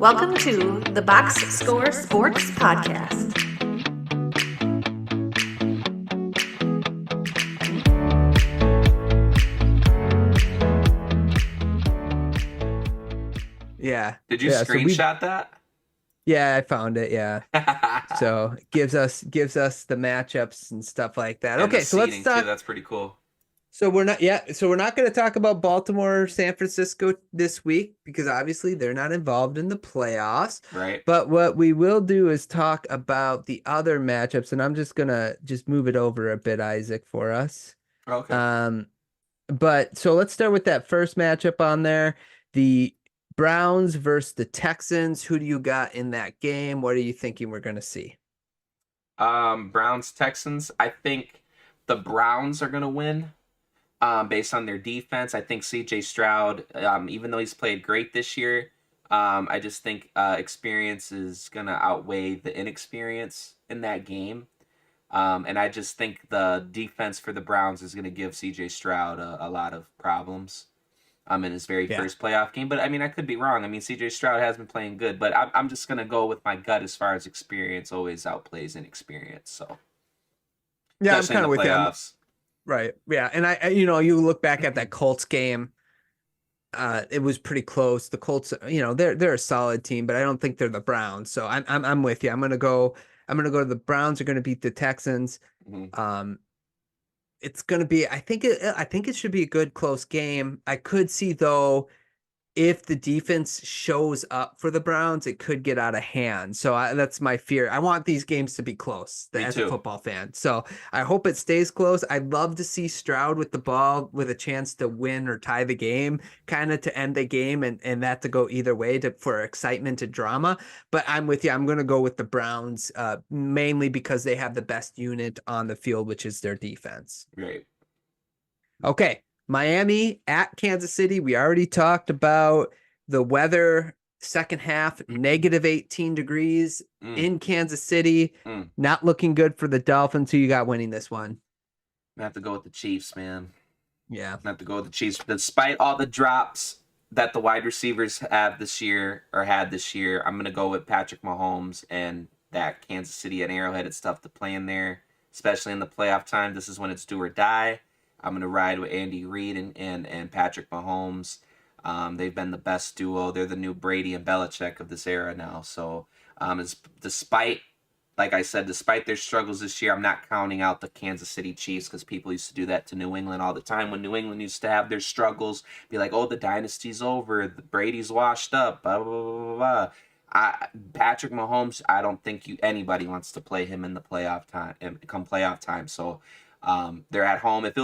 Welcome to the Box Score Sports Podcast. Yeah. Did you screenshot that? Yeah, I found it. Yeah. So it gives us the matchups and stuff like that. And Okay, the so let's seating, talk. too. That's pretty cool. So we're not going to talk about Baltimore, San Francisco this week because obviously they're not involved in the playoffs. Right. But what we will do is talk about the other matchups, and I'm just gonna move it over a bit, Isaac, for us. Okay. But so let's start with that first matchup on there. The Browns versus the Texans. Who do you got in that game? What are you thinking we're going to see? Browns, Texans. I think the Browns are going to win based on their defense. I think C.J. Stroud, even though he's played great this year, I just think experience is going to outweigh the inexperience in that game. And I just think the defense for the Browns is going to give C.J. Stroud a lot of problems in his very first playoff game. But, I mean, I could be wrong. I mean, C.J. Stroud has been playing good. But I'm just going to go with my gut as far as experience always outplays inexperience. So, yeah, I'm kind of with playoffs. you. Right. Yeah. And I you look back at that Colts game. It was pretty close. The Colts, they're a solid team, but I don't think they're the Browns. So I'm with you. I'm gonna go to the Browns are gonna beat the Texans. Mm-hmm. It's gonna be. I think it should be a good close game. I could see though, if the defense shows up for the Browns, it could get out of hand. So that's my fear. I want these games to be close as a football fan. So I hope it stays close. I'd love to see Stroud with the ball with a chance to win or tie the game, kind of to end the game and that to go either way for excitement and drama. But I'm with you. I'm going to go with the Browns mainly because they have the best unit on the field, which is their defense. Right. Okay. Miami at Kansas City. We already talked about the weather. Second half, negative 18 degrees in Kansas City. Not looking good for the Dolphins. Who you got winning this one? I have to go with the Chiefs, man. Yeah. I have to go with the Chiefs. Despite all the drops that the wide receivers had this year, I'm going to go with Patrick Mahomes and that Kansas City at Arrowhead. It's tough to play in there, especially in the playoff time. This is when it's do or die. I'm going to ride with Andy Reid and Patrick Mahomes. They've been the best duo. They're the new Brady and Belichick of this era now. So despite their struggles this year, I'm not counting out the Kansas City Chiefs because people used to do that to New England all the time. When New England used to have their struggles, be like, oh, the dynasty's over. Brady's washed up. Blah, blah, blah, blah. Patrick Mahomes, I don't think anybody wants to play him in the playoff time. So they're at home. If it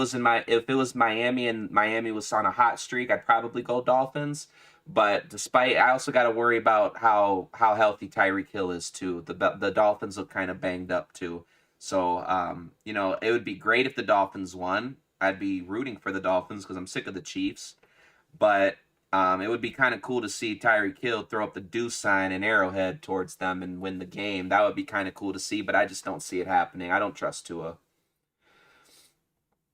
was Miami and Miami was on a hot streak, I'd probably go Dolphins. But I also got to worry about how healthy Tyreek Hill is too. The Dolphins look kind of banged up too. So it would be great if the Dolphins won. I'd be rooting for the Dolphins because I'm sick of the Chiefs. But it would be kind of cool to see Tyreek Hill throw up the deuce sign in Arrowhead towards them and win the game. That would be kind of cool to see. But I just don't see it happening. I don't trust Tua.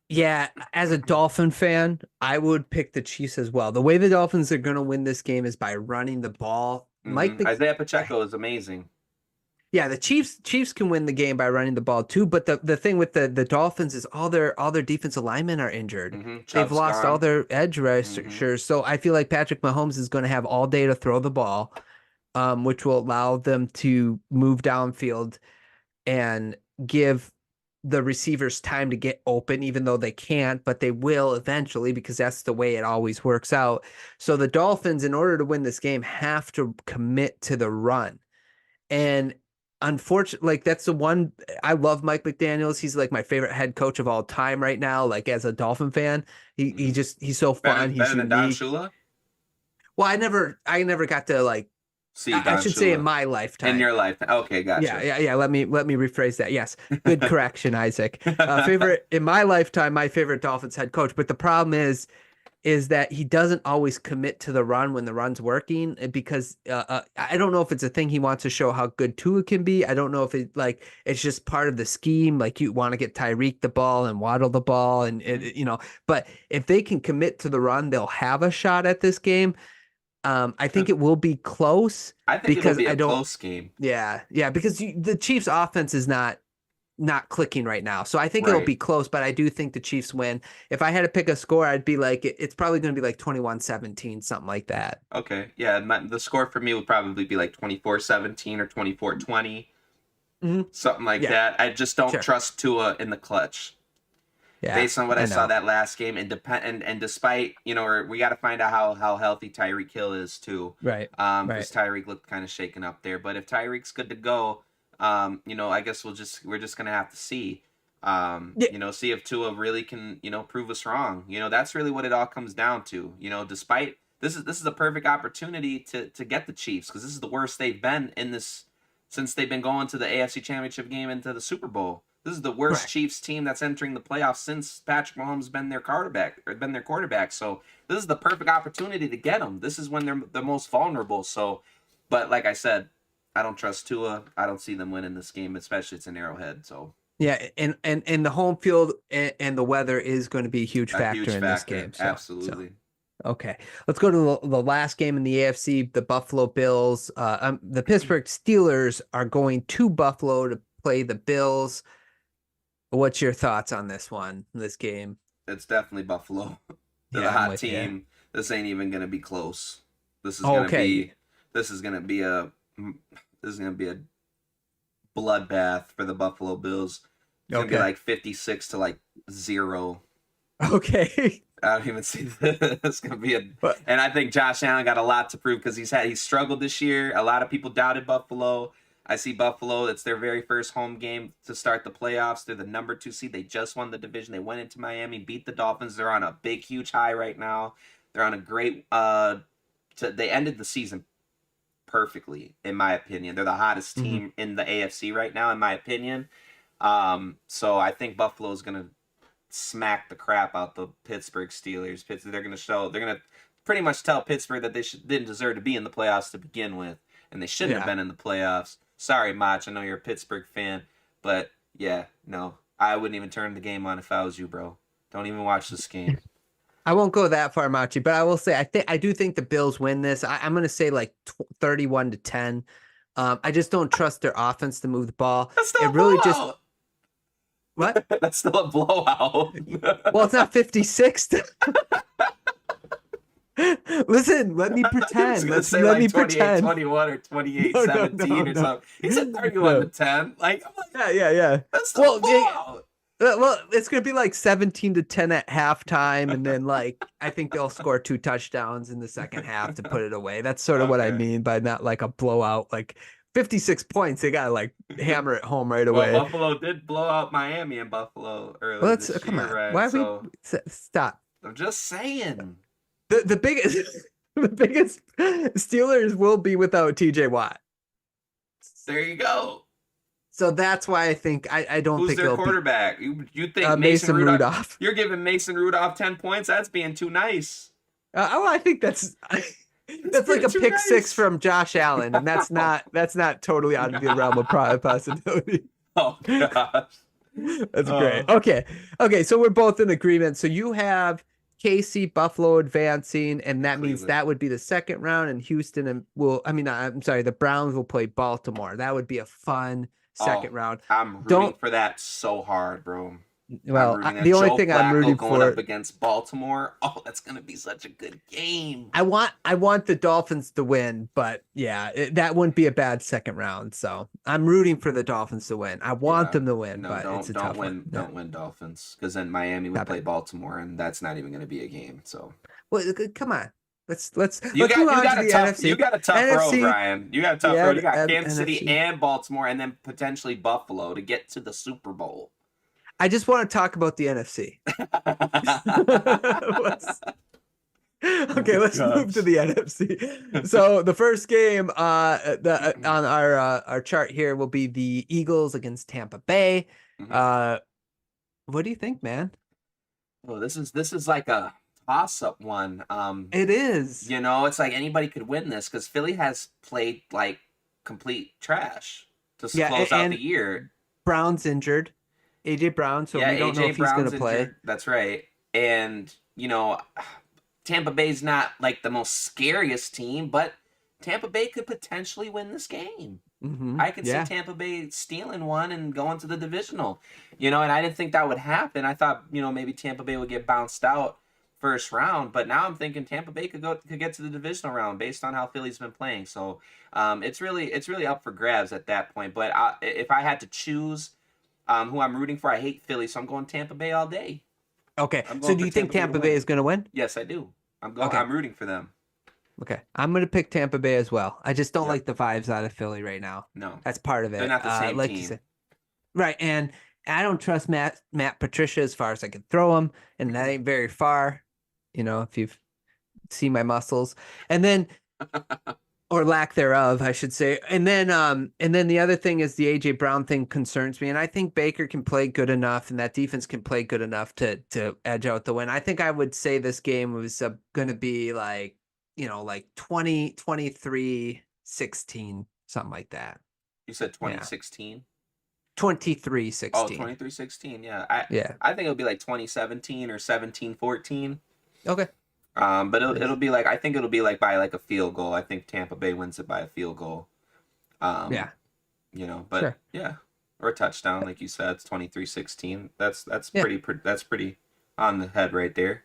Yeah, as a Dolphin fan, I would pick the Chiefs as well. The way the Dolphins are going to win this game is by running the ball. Isaiah Pacheco is amazing. Yeah, the Chiefs can win the game by running the ball too. But the thing with the Dolphins is all their defensive linemen are injured. They've lost all their edge rushers. So I feel like Patrick Mahomes is going to have all day to throw the ball, which will allow them to move downfield and give the receivers time to get open, even though they can't, but they will eventually because that's the way it always works out. So the Dolphins, in order to win this game, have to commit to the run. And unfortunately, like that's the one. I love Mike McDaniels. He's like my favorite head coach of all time right now. Like as a Dolphin fan, he's so fun. He's better than Don unique. Shula? Well, I never got to like. I should say in my lifetime. In your lifetime. Okay, gotcha. Yeah. Let me rephrase that. Yes. Good correction, Isaac. Favorite in my lifetime, my favorite Dolphins head coach. But the problem is that he doesn't always commit to the run when the run's working because I don't know if it's a thing he wants to show how good Tua can be. I don't know if it's just part of the scheme. Like you want to get Tyreek the ball and Waddle the ball and but if they can commit to the run, they'll have a shot at this game. I think it will be close. I think it'll because be I a don't. close game. Yeah, because the Chiefs' offense is not clicking right now, so I think it'll Right. be close. But I do think the Chiefs win. If I had to pick a score, I'd be like it's probably going to be like 21-17, something like that. Okay. Yeah, the score for me would probably be like 24-17 or 24-20, something like Yeah, that. I just don't sure. trust Tua in the clutch. Yeah, Based on what I saw know. that last game, and despite, we got to find out how healthy Tyreek Hill is too. Right. Because Tyreek looked kind of shaken up there. But if Tyreek's good to go, I guess we're just gonna have to see. See if Tua really can, prove us wrong. That's really what it all comes down to. Despite this is a perfect opportunity to get the Chiefs, because this is the worst they've been in this since they've been going to the AFC Championship game into the Super Bowl. This is the worst Chiefs team that's entering the playoffs since Patrick Mahomes has been their quarterback. So this is the perfect opportunity to get them. This is when they're the most vulnerable. So, but like I said, I don't trust Tua. I don't see them winning this game, especially it's an Arrowhead. So yeah, and the home field and the weather is going to be a huge factor in this game. So, absolutely. Okay, let's go to the last game in the AFC. The Buffalo Bills, the Pittsburgh Steelers are going to Buffalo to play the Bills. What's your thoughts on this game? It's definitely Buffalo. They're the hot team. You. This ain't even gonna be close. This is gonna be a bloodbath for the Buffalo Bills. It's gonna be like 56-0. Okay. I don't even see this. It's gonna be and I think Josh Allen got a lot to prove because he's struggled this year. A lot of people doubted Buffalo. I see Buffalo. It's their very first home game to start the playoffs. They're the number 2 seed. They just won the division. They went into Miami, beat the Dolphins. They're on a big, huge high right now. They're on a great. They ended the season perfectly, in my opinion. They're the hottest team in the AFC right now, in my opinion. So I think Buffalo is gonna smack the crap out the Pittsburgh Steelers. They're gonna pretty much tell Pittsburgh that they didn't deserve to be in the playoffs to begin with, and they shouldn't have been in the playoffs. Sorry, Mach, I know you're a Pittsburgh fan, but yeah, no, I wouldn't even turn the game on if I was you, bro. Don't even watch this game. I won't go that far, Machi, but I will say I do think the Bills win this. I'm going to say like 31-10. I just don't trust their offense to move the ball. That's still a blowout. What? That's still a blowout. Well, it's not 56. Listen, let me pretend. Let me pretend. 21 or 28-17 or something. He said 31-10. Like, yeah. That's still a blowout. Well, it's gonna be like 17-10 at halftime, and then I think they'll score 2 touchdowns in the second half to put it away. That's sort of what I mean by not like a blowout. Like 56 points, they gotta hammer it home right away. Well, Buffalo did blow out Miami in Buffalo earlier this year. Come on, right? Why stop? I'm just saying. The biggest Steelers will be without TJ Watt. There you go. So that's why I think I don't Who's think their quarterback. You think Mason Rudolph? You're giving Mason Rudolph 10 points? That's being too nice. I think that's like a pick six from Josh Allen, and that's not totally out of the realm of possibility. Oh gosh, that's great. Okay. So we're both in agreement. So you have KC, Buffalo advancing, and that means that would be the second round, and Houston the Browns will play Baltimore. That would be a fun second round. I'm rooting for that so hard, bro. Well, the only thing I'm rooting going for up against Baltimore. Oh, that's gonna be such a good game. I want the Dolphins to win, but yeah, that wouldn't be a bad second round. So I'm rooting for the Dolphins to win. I want them to win, but it's a tough one. Don't win Dolphins, because then Miami would play Baltimore, and that's not even gonna be a game. So, well, come on. Let's you got a tough NFC. You got a tough NFC, road, Ryan. You got a tough road. You got Kansas City and Baltimore, and then potentially Buffalo to get to the Super Bowl. I just want to talk about the NFC. Let's move to the NFC. So the first game on our chart here will be the Eagles against Tampa Bay. What do you think, man? Well, this is like a toss-up one. It is. It's like anybody could win this because Philly has played like complete trash to close out the year. Brown's injured. AJ Brown, so we don't know if he's going to play. That's right. And, Tampa Bay's not like the most scariest team, but Tampa Bay could potentially win this game. I can see Tampa Bay stealing one and going to the divisional, and I didn't think that would happen. I thought, maybe Tampa Bay would get bounced out first round, but now I'm thinking Tampa Bay could get to the divisional round based on how Philly's been playing. So it's really up for grabs at that point. But if I had to choose who I'm rooting for, I hate Philly, so I'm going Tampa Bay all day. Okay, so do you think Tampa Bay is going to win? Yes, I do. I'm rooting for them. Okay, I'm going to pick Tampa Bay as well. I just don't like the vibes out of Philly right now. No. That's part of it. They're not the same team. You said. Right, and I don't trust Matt Patricia as far as I can throw him, and that ain't very far, if you've seen my muscles. And then, or lack thereof, I should say. And then the other thing is the A.J. Brown thing concerns me, and I think Baker can play good enough, and that defense can play good enough to edge out the win. I think I would say this game was going to be like 20, 23, 16, something like that. You said 2016? 23-16. Oh, 23-16, yeah. I think it'll be like 2017 or 17-14. Okay. But it'll be like, I think it'll be like by like a field goal. I think Tampa Bay wins it by a field goal. But sure. Yeah. Or a touchdown, like you said, it's 23-16. That's pretty on the head right there.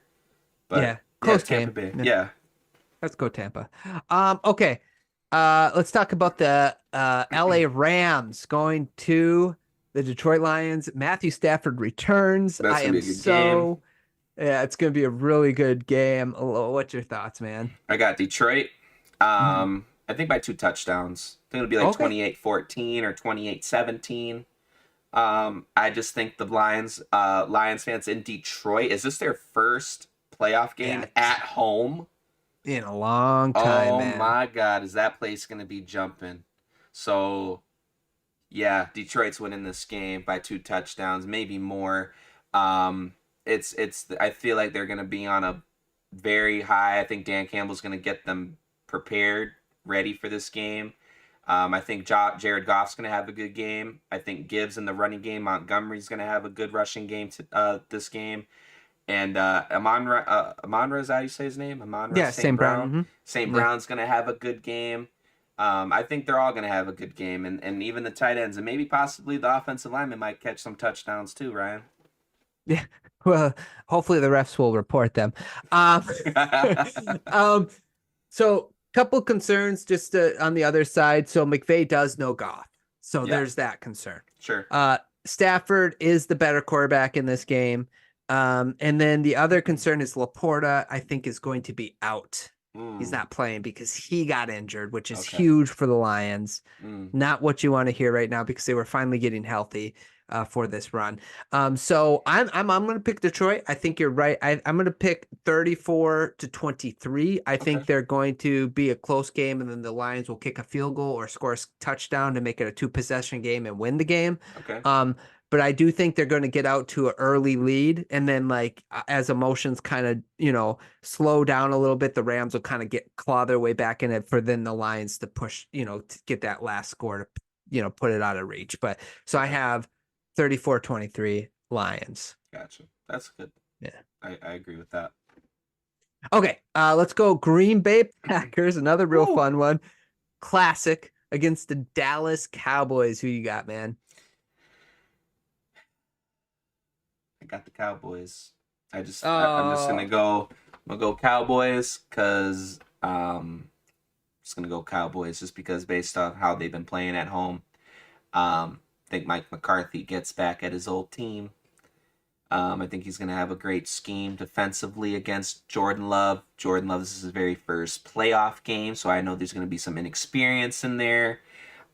But close Tampa game. Bay. Yeah. Let's go Tampa. Okay. Let's talk about the LA Rams going to the Detroit Lions. Matthew Stafford returns. That's gonna be a good game. Yeah, it's gonna be a really good game. What's your thoughts, man? I got Detroit. I think by 2 touchdowns. I think it'll be like 28-14 or 28-17. I just think the Lions fans in Detroit, is this their first playoff game at home? In a long time, man. Oh my God, is that place going to be jumping? So, yeah, Detroit's winning this game by 2 touchdowns, maybe more. I feel like they're going to be on a very high. I think Dan Campbell's going to get them prepared, ready for this game. I think Jared Goff's going to have a good game. I think Gibbs in the running game, Montgomery's going to have a good rushing game this game. And Amon-Ra, is that how you say his name? Amon-Ra St. Brown. Mm-hmm. St. Brown's going to have a good game. I think they're all going to have a good game. And even the tight ends. And maybe possibly the offensive linemen might catch some touchdowns too, Ryan. Yeah. Well, hopefully the refs will report them. So couple concerns just on the other side. So McVay does know Goff. So there's that concern. Sure. Stafford is the better quarterback in this game. And then the other concern is Laporta, I think, is going to be out. He's not playing because he got injured, which is huge for the Lions. Not what you want to hear right now because they were finally getting healthy for this run. So I'm going to pick Detroit. I think you're right. I'm going to pick 34-23. I think they're going to be a close game, and then the Lions will kick a field goal or score a touchdown to make it a 2-possession game and win the game. Okay. But I do think they're going to get out to an early lead. And then as emotions kind of, slow down a little bit, the Rams will kind of claw their way back in it for then the Lions to push, to get that last score to, put it out of reach. But so I have 34-23 Lions. Gotcha. That's good. Yeah. I agree with that. Okay. Let's go Green Bay Packers. Another real fun one. Classic against the Dallas Cowboys. Who you got, man? I got the Cowboys. I'm just gonna go Cowboys because just gonna go Cowboys just because based on how they've been playing at home. I think Mike McCarthy gets back at his old team. I think he's gonna have a great scheme defensively against Jordan Love. Jordan Love, this is his very first playoff game, so I know there's gonna be some inexperience in there.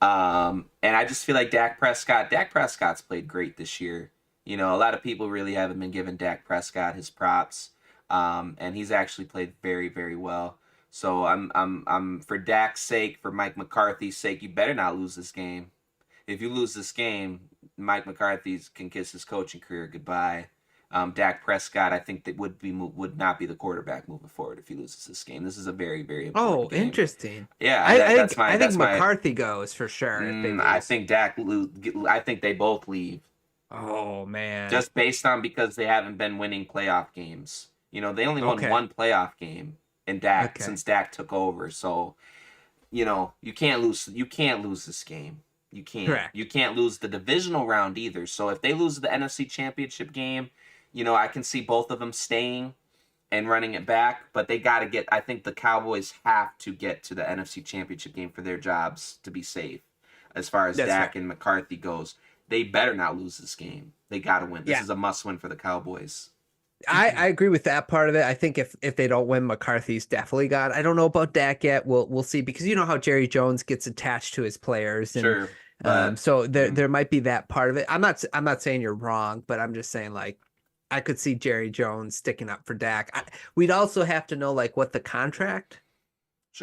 And I just feel like Dak Prescott's played great this year. A lot of people really haven't been giving Dak Prescott his props, and he's actually played very, very well. So I'm for Dak's sake, for Mike McCarthy's sake, you better not lose this game. If you lose this game, Mike McCarthy can kiss his coaching career goodbye. Dak Prescott, I think that would not be the quarterback moving forward if he loses this game. This is a very, very important game. Interesting. Yeah, I think McCarthy goes for sure. I think I think they both leave. Oh man! Just based on because they haven't been winning playoff games. They only won one playoff game in Dak since Dak took over. So, you can't lose. You can't lose this game. You can't. Correct. You can't lose the divisional round either. So if they lose the NFC Championship game, I can see both of them staying and running it back. But they got to get. I think the Cowboys have to get to the NFC Championship game for their jobs to be safe. As far as Dak and McCarthy goes, they better not lose this game. They got to win. This is a must-win for the Cowboys. I agree with that part of it. I think if they don't win, McCarthy's definitely got. I don't know about Dak yet. We'll see, because you know how Jerry Jones gets attached to his players, and sure. so there might be that part of it. I'm not saying you're wrong, but I'm just saying, like, I could see Jerry Jones sticking up for Dak. We'd also have to know, like, what the contract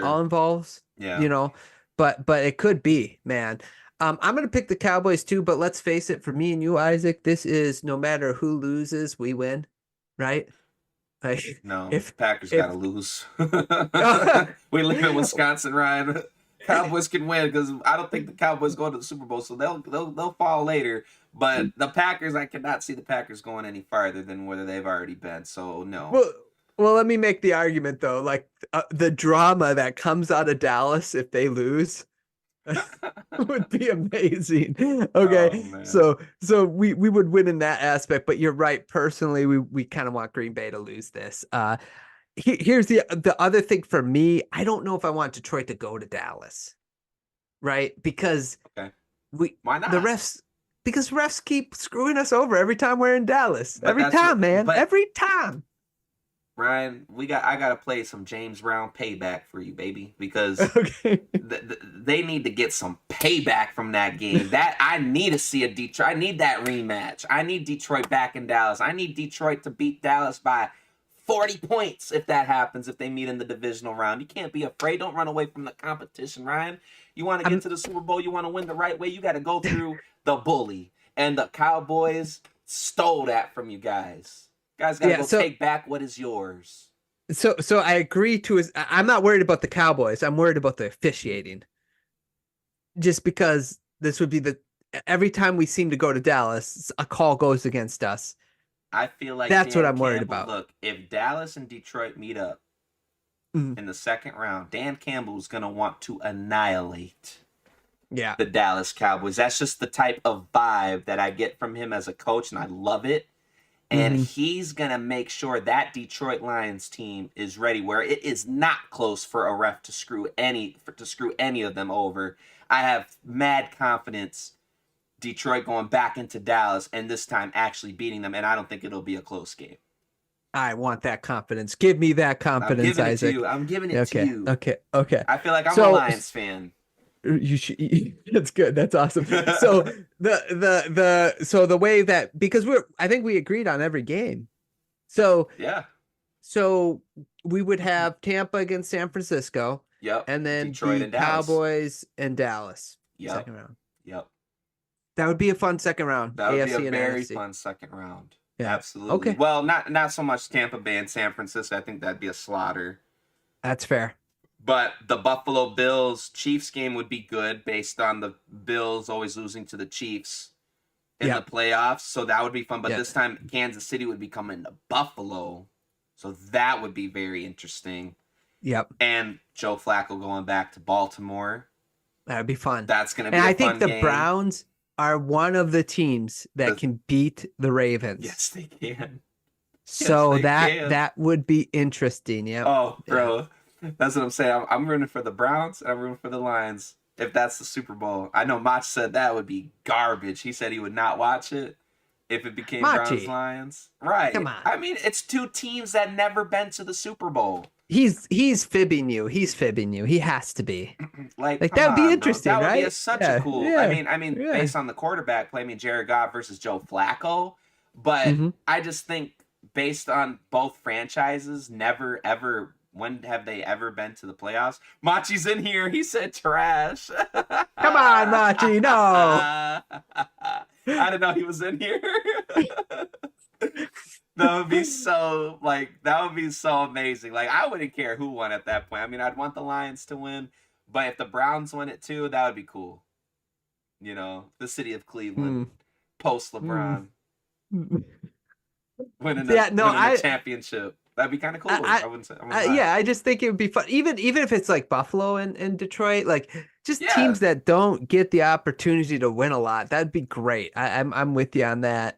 all involves. Yeah. But it could be, man. I'm gonna pick the Cowboys too, but let's face it, for me and you, Isaac, this is no matter who loses, we win. Right? Like, no, Packers gotta lose. We live in Wisconsin, Ryan. Cowboys can win because I don't think the Cowboys go to the Super Bowl, so they'll fall later. But the Packers, I cannot see the Packers going any farther than where they've already been. So no. Well, let me make the argument though. Like the drama that comes out of Dallas if they lose would be amazing. Okay, so we would win in that aspect, but you're right. Personally, we kind of want Green Bay to lose this. Here's the other thing for me. I don't know if I want Detroit to go to Dallas, right? Because why not? Because refs keep screwing us over every time we're in Dallas. Every time. Ryan, I gotta play some James Brown payback for you, baby, because they need to get some payback from that game. That I need to see a Detroit. I need that rematch. I need Detroit back in Dallas. I need Detroit to beat Dallas by 40 points if that happens. If they meet in the divisional round, you can't be afraid. Don't run away from the competition, Ryan. You want to get to the Super Bowl. You want to win the right way. You got to go through the bully, and the Cowboys stole that from you guys. Guys gotta go take back what is yours. So I agree I'm not worried about the Cowboys. I'm worried about the officiating. Just because this would be every time we seem to go to Dallas, a call goes against us. I feel like that's what I'm worried about. Look, if Dallas and Detroit meet up in the second round, Dan Campbell's gonna want to annihilate the Dallas Cowboys. That's just the type of vibe that I get from him as a coach, and I love it. And he's going to make sure that Detroit Lions team is ready, where it is not close for a ref to screw any of them over. I have mad confidence Detroit going back into Dallas and this time actually beating them, and I don't think it'll be a close game. I want that confidence. Give me that confidence, Isaac. I'm giving it to you. Okay. I feel like I'm a Lions fan. You should. That's good. That's awesome. So the way that, because I think we agreed on every game. So So we would have Tampa against San Francisco. Yep. And then Detroit the and Dallas. Cowboys and Dallas. Yep. Second round. Yep. That would be a fun second round. That would AFC be a and very NFC. fun second round. Yeah. Absolutely. Okay. Well, not so much Tampa Bay and San Francisco. I think that'd be a slaughter. That's fair. But the Buffalo Bills Chiefs game would be good based on the Bills always losing to the Chiefs in the playoffs. So that would be fun. But this time Kansas City would be coming to Buffalo. So that would be very interesting. Yep. And Joe Flacco going back to Baltimore. That'd be fun. That's going to be and a I think fun the game. Browns are one of the teams that can beat the Ravens. Yes, they can. So Yes, they can. that would be interesting. Yeah. Oh, bro. Yeah. That's what I'm saying. I'm rooting for the Browns and I'm rooting for the Lions if that's the Super Bowl. I know Mach said that would be garbage. He said he would not watch it if it became Browns Lions. Right. Come on. I mean, it's two teams that never been to the Super Bowl. He's fibbing you. He's fibbing you. He has to be. like that would be interesting, bro. That right? would be such a cool. Yeah. I mean, based on the quarterback play, Jared Goff versus Joe Flacco. But I just think based on both franchises, never ever. When have they ever been to the playoffs? Machi's in here. He said trash. Come on, Machi. No. I didn't know he was in here. That would be so amazing. Like, I wouldn't care who won at that point. I mean, I'd want the Lions to win, but if the Browns win it too, that would be cool. You know, the city of Cleveland, post LeBron, winning the championship. That'd be kind of cool. I wouldn't say. Yeah, I just think it would be fun. Even if it's like Buffalo and Detroit, like just teams that don't get the opportunity to win a lot. That'd be great. I'm with you on that.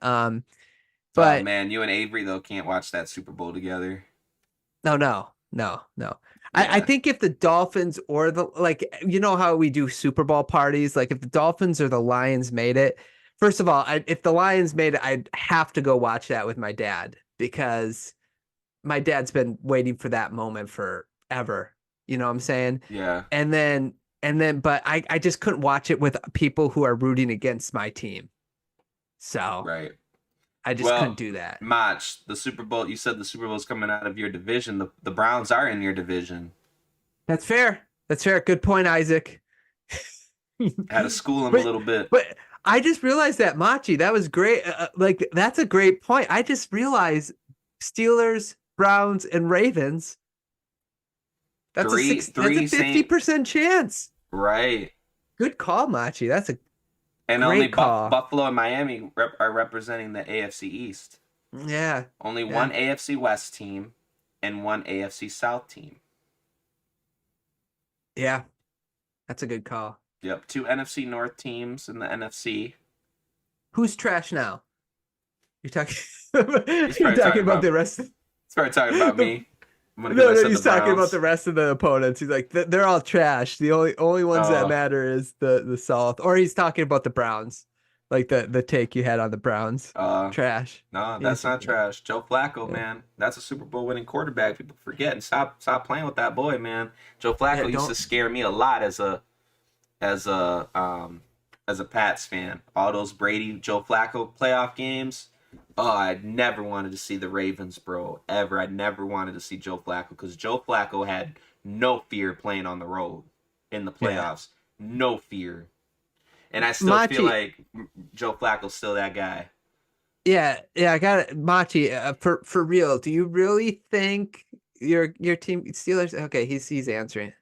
But man, you and Avery though can't watch that Super Bowl together. No. Yeah. I think if the Dolphins or you know how we do Super Bowl parties, like if the Dolphins or the Lions made it, first of all, if the Lions made it, I'd have to go watch that with my dad because my dad's been waiting for that moment forever. You know what I'm saying? Yeah. And then, but I just couldn't watch it with people who are rooting against my team. So right. I just couldn't do that. Mach, the Super Bowl, you said the Super Bowl's coming out of your division. The Browns are in your division. That's fair. Good point, Isaac. Had to school him a little bit. But I just realized that, Machi, that was great. That's a great point. I just realized Steelers, Browns, and Ravens. That's a 50% chance. Right. Good call, Machi. That's a and great only call. Buffalo and Miami are representing the AFC East. Yeah. Only one AFC West team and one AFC South team. Yeah. That's a good call. Yep. 2 NFC North teams in the NFC. Who's trash now? You're talking about the rest. He's probably talking about me. No, he's talking about the rest of the opponents. He's like, they're all trash. The only ones that matter is the South. Or he's talking about the Browns, like the take you had on the Browns. Trash. No, that's not trash. Joe Flacco, man, that's a Super Bowl winning quarterback. People forget and stop playing with that boy, man. Joe Flacco used to scare me a lot as a Pats fan. All those Brady, Joe Flacco playoff games. Oh, I never wanted to see the Ravens, bro. Ever. I never wanted to see Joe Flacco because Joe Flacco had no fear playing on the road in the playoffs. Yeah. No fear. And I still feel like Joe Flacco's still that guy. Yeah, I got it. Machi, for real, do you really think your team Steelers? Okay, he's answering.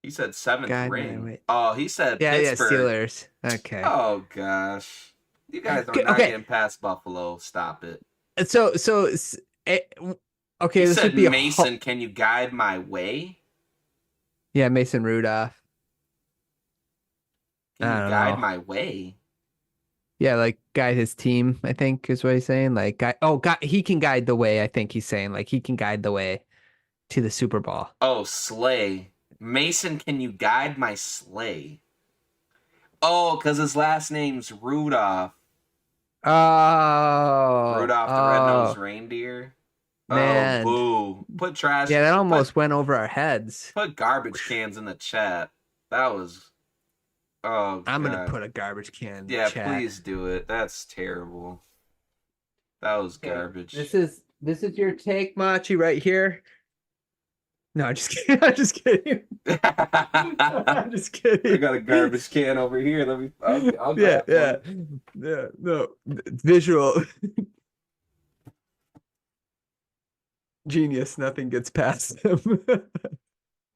He said 7th ring. Oh, he said Pittsburgh. Yeah, Steelers. Okay. Oh, gosh. You guys are not getting past Buffalo. Stop it. So, okay. You this said would be Mason, can you guide my way? Yeah, Mason Rudolph. Can you guide my way? Yeah, like guide his team, I think is what he's saying. Like, he can guide the way. I think he's saying like he can guide the way to the Super Bowl. Oh, sleigh. Mason, can you guide my sleigh? Oh, because his last name's Rudolph. Oh. Rudolph the Red-Nosed Reindeer. Man. Oh, boo. Put trash. Yeah, that almost went over our heads. Put garbage cans in the chat. That was... Oh, I'm going to put a garbage can in the chat. Yeah, please do it. That's terrible. That was garbage. This is your take, Machi, right here. No, I'm just kidding. I'm just kidding. I'm just kidding. I got a garbage can over here. Let me. I'll yeah. No, visual. Genius. Nothing gets past him.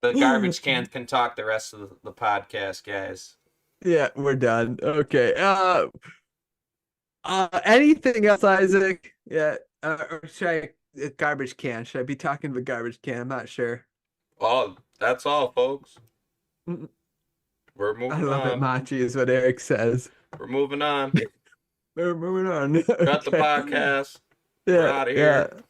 The garbage cans can talk the rest of the podcast, guys. Yeah, we're done. Okay. Anything else, Isaac? Yeah. Or should garbage can? Should I be talking to the garbage can? I'm not sure. Oh, that's all, folks. We're moving on. I love it, Machi, is what Eric says. We're moving on. We're moving on. Cut the podcast. Yeah, we're out of here. Yeah.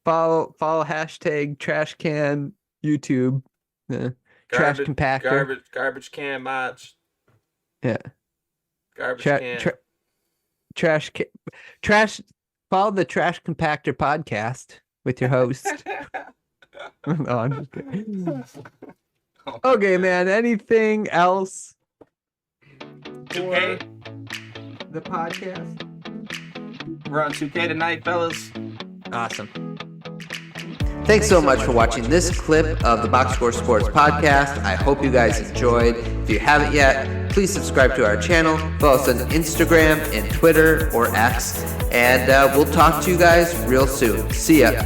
Follow hashtag trash can YouTube. Trash compactor. Garbage can match. Yeah. Garbage can. Trash. Follow the Trash Compactor podcast with your host. No, I'm just kidding. Okay, man. Anything else? 2K. The podcast. We're on 2K tonight, fellas. Awesome. Thanks so much for watching this clip of the Box Score Sports podcast. I hope you guys enjoyed. If you haven't yet, please subscribe to our channel. Follow us on Instagram and Twitter or X. And we'll talk to you guys real soon. See ya.